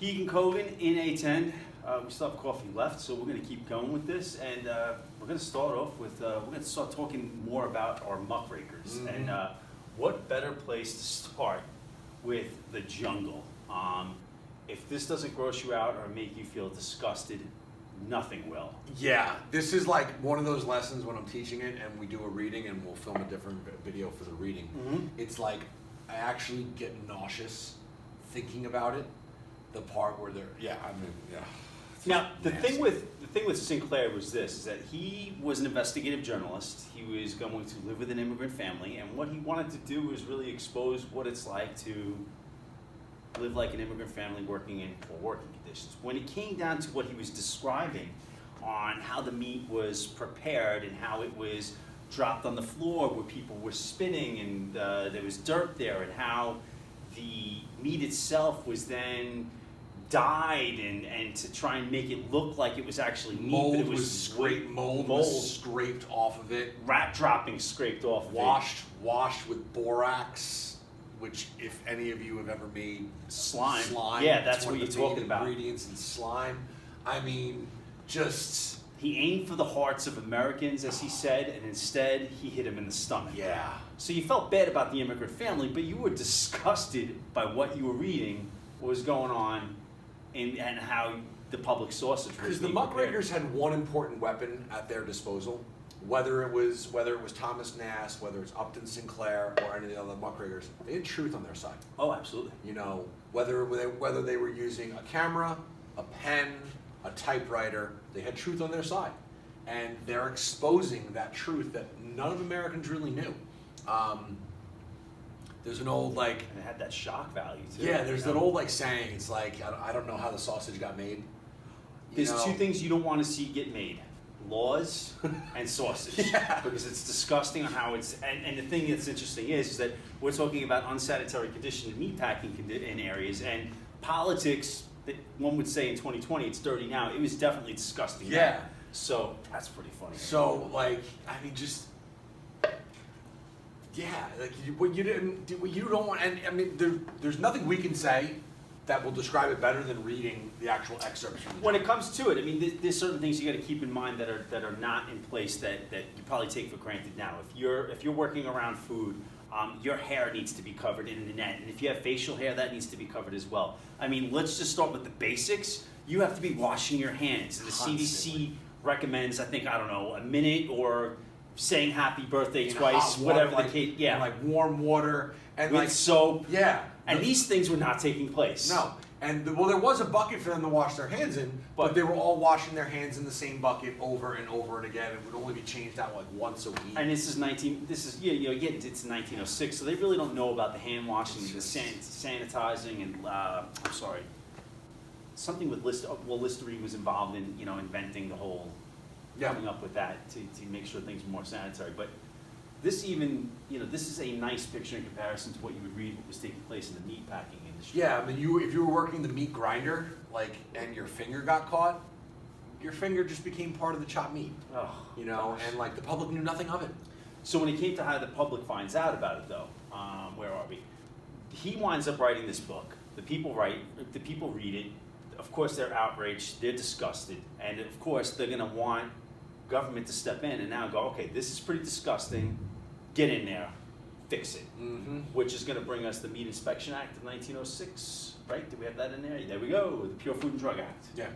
Keegan Cogan in A10. We still have coffee left, so we're going to keep going with this, and we're going to start off with we're going to start talking more about our muckrakers, and what better place to start with the jungle. If this doesn't gross you out or make you feel disgusted, nothing will. Yeah, this is like one of those lessons when I'm teaching it and we do a reading and we'll film a different video for the reading. It's like I actually get nauseous thinking about it. The part where they're, Now the thing with Sinclair was this: is that he was an investigative journalist. He was going to live with an immigrant family, and what he wanted to do was really expose what it's like to live like an immigrant family working in poor working conditions. When it came down to what he was describing on how the meat was prepared and how it was dropped on the floor where people were spitting and there was dirt there, and how the meat itself was then dyed and to try and make it look like it was actually meat, mold but it was scraped. Mold was scraped off of it. Rat droppings scraped off. Washed with borax, which if any of you have ever made slime, yeah, that's what you're talking about. Ingredients in slime. I mean, just he aimed for the hearts of Americans, as he said, and instead he hit him in the stomach. Yeah. So you felt bad about the immigrant family, but you were disgusted by what you were reading, what was going on, and how the public sausage was. Because the Muckrakers had one important weapon at their disposal, whether it was Thomas Nass, whether it's Upton Sinclair, or any of the other Muckrakers, they had truth on their side. Oh, absolutely. You know, whether they were using a camera, a pen, a typewriter, they had truth on their side, and they're exposing that truth that none of Americans really knew. There's an old and it had that shock value too. Yeah, there's that old saying. It's like I don't know how the sausage got made. There's two things you don't want to see get made: laws and sausage. Yeah. Because it's disgusting on how it's. And the thing that's interesting is that we're talking about unsanitary condition in meatpacking in areas, and politics. That one would say in 2020 it's dirty now. It was definitely disgusting. Yeah. Now. So that's pretty funny. So just. Yeah, what you don't want, and I mean, there's nothing we can say that will describe it better than reading the actual excerpts from the When it comes to it, I mean, there's certain things you got to keep in mind that are not in place that you probably take for granted now. If you're working around food, your hair needs to be covered in the net, and if you have facial hair, that needs to be covered as well. I mean, let's just start with the basics. You have to be washing your hands, and the CDC recommends, I think, a minute or saying happy birthday twice, whatever the case. Yeah, like warm water and with soap. Yeah, and these things were not taking place. No, and there was a bucket for them to wash their hands in, but they were all washing their hands in the same bucket over and over and again. It would only be changed out once a week. And it's 1906, so they really don't know about the hand washing, the sanitizing, and something with Listerine was involved in inventing the whole. Coming up with that to make sure things are more sanitary. But this is a nice picture in comparison to what you would read what was taking place in the meat packing industry. Yeah, I mean, if you were working the meat grinder, and your finger got caught, your finger just became part of the chopped meat. Oh, and the public knew nothing of it. So when it came to how the public finds out about it, though, where are we? He winds up writing this book. The people read it. Of course, they're outraged. They're disgusted, and of course, they're going to want government to step in and now go, okay, this is pretty disgusting, get in there, fix it. Which is going to bring us the Meat Inspection Act of 1906, right? Do we have that in there? There we go, the Pure Food and Drug Act. Yeah.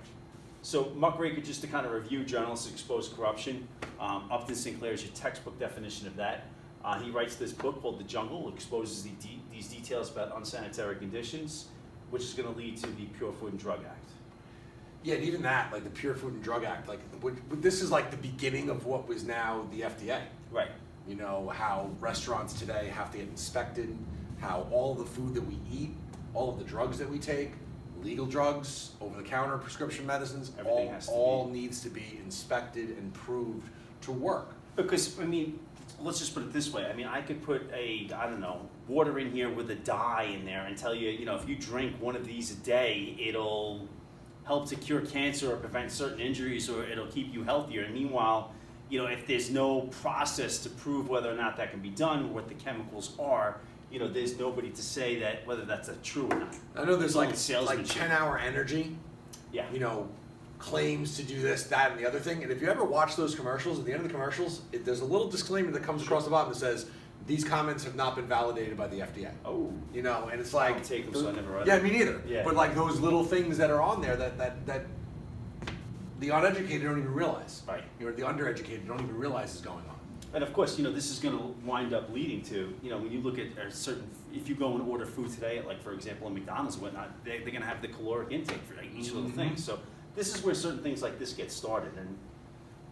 So Muckraker, just to kind of review, journalists expose corruption. Upton Sinclair is your textbook definition of that. He writes this book called The Jungle, exposes these details about unsanitary conditions, which is going to lead to the Pure Food and Drug Act. Yeah, and even that, the Pure Food and Drug Act, this is the beginning of what was now the FDA. Right. How restaurants today have to get inspected, how all the food that we eat, all of the drugs that we take, legal drugs, over-the-counter prescription medicines, all needs to be inspected and proved to work. Because, I mean, let's just put it this way. I mean, I could put water in here with a dye in there and tell you, if you drink one of these a day, it'll help to cure cancer or prevent certain injuries, or it'll keep you healthier. And meanwhile, if there's no process to prove whether or not that can be done, what the chemicals are, there's nobody to say that whether that's true or not. I know there's like salesmanship. 10-hour energy. Yeah. Claims to do this, that, and the other thing. And if you ever watch those commercials, at the end of the commercials, there's a little disclaimer that comes across the bottom that says, these comments have not been validated by the FDA. Oh. And it's I like... don't take them, so I never read Yeah, them. me neither. Yeah. But like those little things that are on there that the uneducated don't even realize. Right. The undereducated don't even realize is going on. And of course, this is going to wind up leading to, when you look at if you go and order food today, at like, for example, at McDonald's and whatnot, they're going to have the caloric intake for each little thing. So this is where certain things like this get started. And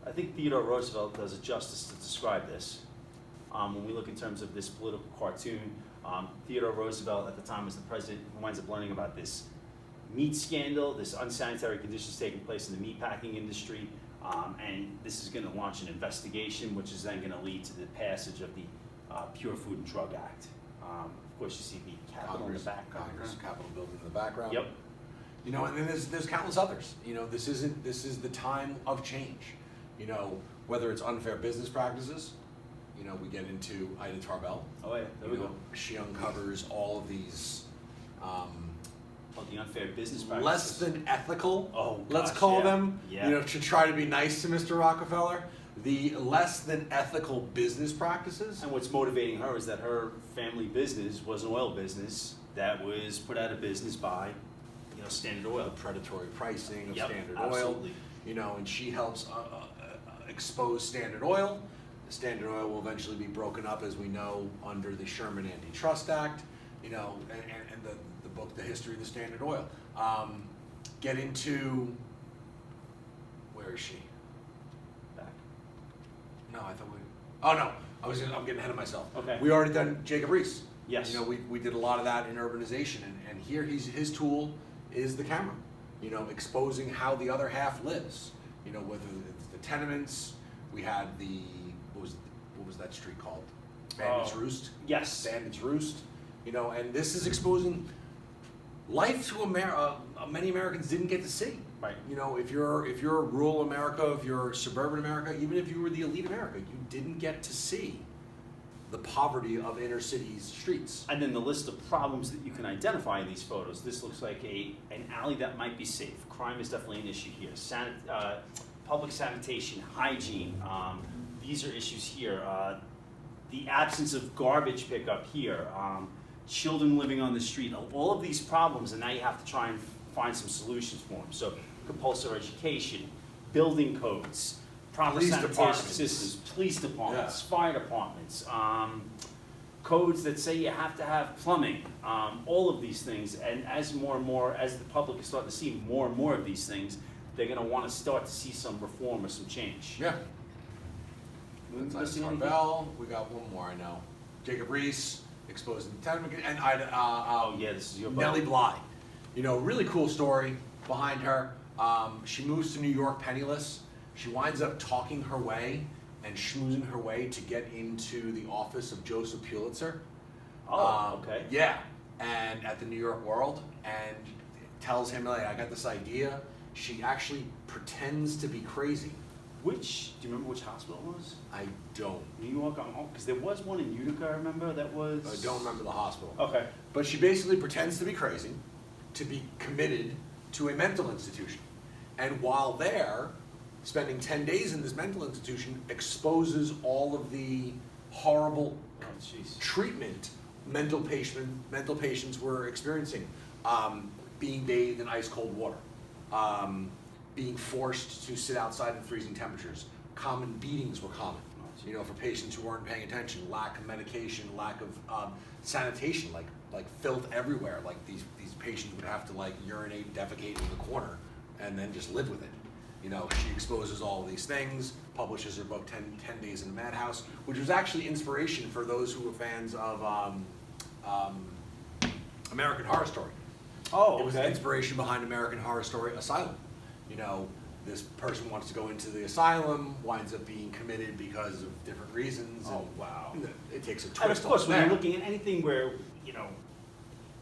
I think Theodore Roosevelt does it justice to describe this. When we look in terms of this political cartoon, Theodore Roosevelt at the time was the president who winds up learning about this meat scandal, this unsanitary conditions taking place in the meatpacking industry, and this is going to launch an investigation, which is then going to lead to the passage of the Pure Food and Drug Act. Of course, you see the Capitol in the background. Congress, Capitol building in the background. Yep. And then there's countless others. This is the time of change. Whether it's unfair business practices. We get into Ida Tarbell. Oh yeah, there we go. She uncovers all of these the unfair business practices. less than ethical, let's gosh, call yeah. them, Yeah. to try to be nice to Mr. Rockefeller. The less than ethical business practices. And what's motivating her is that her family business was an oil business that was put out of business by, Standard Oil. The predatory pricing of Yep, Standard absolutely. Oil. And she helps expose Standard Oil. Standard Oil will eventually be broken up, as we know, under the Sherman Antitrust Act, and the book, The History of the Standard Oil. Get into, where is she? Back. No, I thought I'm getting ahead of myself. Okay. We already done Jacob Reese. Yes. We did a lot of that in urbanization, and here his tool is the camera, exposing how the other half lives, whether it's the tenements, we had what was that street called? Bandits Roost? Yes. Bandits Roost, and this is exposing life to many Americans didn't get to see. Right. If you're rural America, if you're suburban America, even if you were the elite America, you didn't get to see the poverty of inner cities' streets. And then the list of problems that you can identify in these photos. This looks like an alley that might be safe. Crime is definitely an issue here. Public sanitation, hygiene, these are issues here. The absence of garbage pickup here, children living on the street, all of these problems, and now you have to try and find some solutions for them. So compulsory education, building codes, proper Police sanitation departments. systems, police departments, Yeah. fire departments, codes that say you have to have plumbing, all of these things. And as the public is starting to see more and more of these things, they're going to want to start to see some reform or some change. Yeah. We Ida missing anything? Tarbell. We got one more, I know. Jacob Reese, exposing the tenement, and Yeah, this is your Nellie Bly. Really cool story behind her. She moves to New York penniless. She winds up talking her way and schmoozing her way to get into the office of Joseph Pulitzer. Okay. Yeah, and at the New York World, and tells him, like, I got this idea. She actually pretends to be crazy. Do you remember which hospital it was? I don't. New York, because there was one in Utica, I remember, that was... I don't remember the hospital. Okay. But she basically pretends to be crazy, to be committed to a mental institution. And while there, spending 10 days in this mental institution exposes all of the horrible treatment mental patients were experiencing. Being bathed in ice cold water. Being forced to sit outside in freezing temperatures. Common beatings were common, for patients who weren't paying attention. Lack of medication, lack of sanitation, like filth everywhere. Like these patients would have to urinate, defecate in the corner, and then just live with it. She exposes all of these things, publishes her book 10 Days in a Madhouse, which was actually inspiration for those who were fans of American Horror Story. Oh, okay. It was the inspiration behind American Horror Story Asylum. This person wants to go into the asylum, winds up being committed because of different reasons. Oh, wow. It takes a twist. And of course, on when there. you're looking at anything where,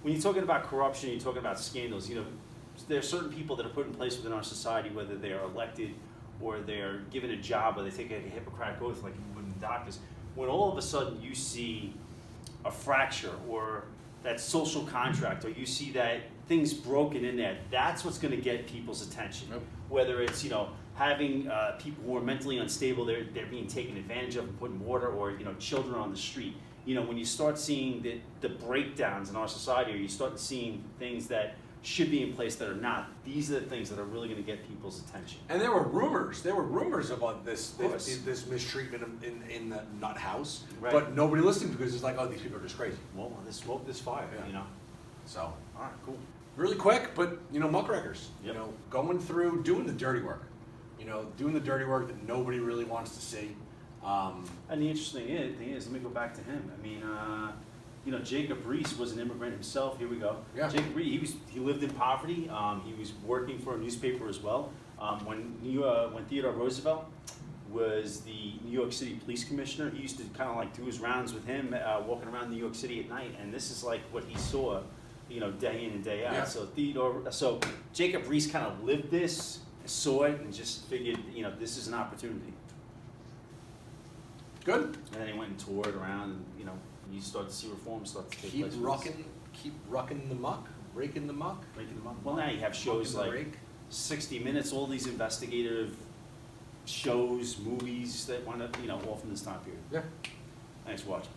when you're talking about corruption, you're talking about scandals, there are certain people that are put in place within our society, whether they are elected or they're given a job or they take a Hippocratic oath like you would in doctors. When all of a sudden you see a fracture or that social contract, or you see that things broken in there, that's what's going to get people's attention. Yep. Whether it's, you know, having people who are mentally unstable, they're being taken advantage of and put in water, or, you know, children on the street. You know, when you start seeing the breakdowns in our society, or you start seeing things that should be in place that are not, these are the things that are really going to get people's attention. And there were rumors about this mistreatment in the nut house, Right. but nobody listened because it's like, oh, these people are just crazy. Well, this smoke, this fire, Yeah. you know. So, All right, cool. really quick, but you know, Muckrakers, Yep. you know, going through, doing the dirty work, you know, doing the dirty work that nobody really wants to see. And the interesting thing is, let me go back to him. I mean, you know, Jacob Reese was an immigrant himself. Here we go. Yeah. Jacob Reese, he lived in poverty. He was working for a newspaper as well. When Theodore Roosevelt was the New York City police commissioner, he used to kind of like do his rounds with him, walking around New York City at night. And this is like what he saw, you know, day in and day out. Yeah. So Jacob Reese kind of lived this, saw it, and just figured, you know, this is an opportunity. Good. And then he went and toured around, and, you know, you start to see reforms start to take Keep place. rucking the muck, raking the muck. Making them up. Well, now you have shows Mucking the like rake. 60 Minutes, all these investigative shows, movies that wind up, you know, all from this time period. Yeah. Thanks for watching.